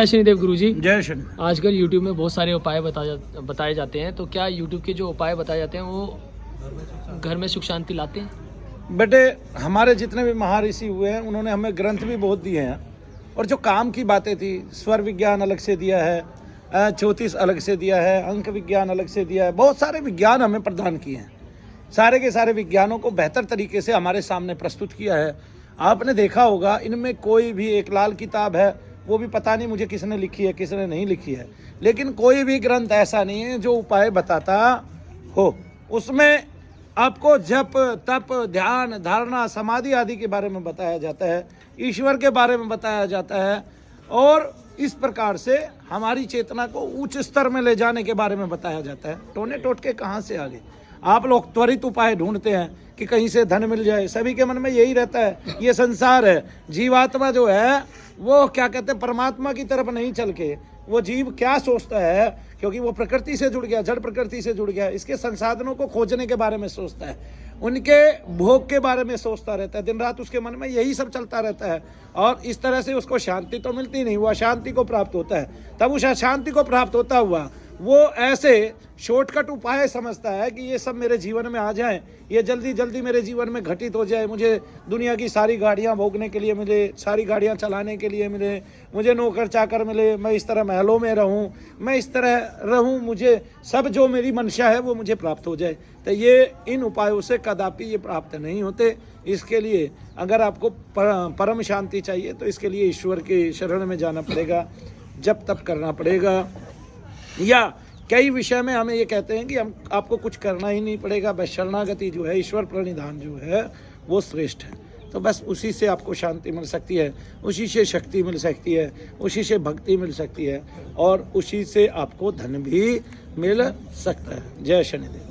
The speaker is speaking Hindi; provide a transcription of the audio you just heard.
जय शनिदेव गुरुजी। जय शनि। आजकल YouTube में बहुत सारे उपाय बताए जाते हैं, तो क्या YouTube के जो उपाय बताए जाते हैं वो घर में सुख शांति लाते हैं? बेटे, हमारे जितने भी महर्षि हुए हैं उन्होंने हमें ग्रंथ भी बहुत दिए हैं, और जो काम की बातें थी, स्वर विज्ञान अलग से दिया है, ज्योतिष अलग से दिया है, अंक विज्ञान अलग से दिया है, बहुत सारे विज्ञान हमें प्रदान किए हैं। सारे के सारे विज्ञानों को बेहतर तरीके से हमारे सामने प्रस्तुत किया है। आपने देखा होगा, इनमें कोई भी एक लाल किताब है, वो भी पता नहीं मुझे किसने लिखी है किसने नहीं लिखी है, लेकिन कोई भी ग्रंथ ऐसा नहीं है जो उपाय बताता हो। उसमें आपको जप, तप, ध्यान, धारणा, समाधि आदि के बारे में बताया जाता है, ईश्वर के बारे में बताया जाता है, और इस प्रकार से हमारी चेतना को उच्च स्तर में ले जाने के बारे में बताया जाता है। टोने टोटके कहाँ से आगे? आप लोग त्वरित उपाय ढूंढते हैं कि कहीं से धन मिल जाए, सभी के मन में यही रहता है। ये संसार है, जीवात्मा जो है वो क्या कहते हैं, परमात्मा की तरफ नहीं चल के वो जीव क्या सोचता है, क्योंकि वो प्रकृति से जुड़ गया, जड़ प्रकृति से जुड़ गया, इसके संसाधनों को खोजने के बारे में सोचता है, उनके भोग के बारे में सोचता रहता है। दिन रात उसके मन में यही सब चलता रहता है, और इस तरह से उसको शांति तो मिलती नहीं, वो अशांति को प्राप्त होता है। तब उस अशांति को प्राप्त होता हुआ वो ऐसे शॉर्टकट उपाय समझता है कि ये सब मेरे जीवन में आ जाए, ये जल्दी जल्दी मेरे जीवन में घटित हो जाए, मुझे दुनिया की सारी गाड़ियाँ भोगने के लिए मिले, सारी गाड़ियाँ चलाने के लिए मिले, मुझे नौकर चाकर मिले, मैं इस तरह महलों में रहूँ, मैं इस तरह रहूँ, मुझे सब जो मेरी मंशा है वो मुझे प्राप्त हो जाए। तो ये इन उपायों से कदापि ये प्राप्त नहीं होते। इसके लिए अगर आपको परम शांति चाहिए तो इसके लिए ईश्वर के शरण में जाना पड़ेगा, जप तप करना पड़ेगा, या कई विषय में हमें ये कहते हैं कि हम आपको कुछ करना ही नहीं पड़ेगा, बस शरणागति जो है, ईश्वर प्रणिधान जो है वो श्रेष्ठ है। तो बस उसी से आपको शांति मिल सकती है, उसी से शक्ति मिल सकती है, उसी से भक्ति मिल सकती है, और उसी से आपको धन भी मिल सकता है। जय शनिदेव।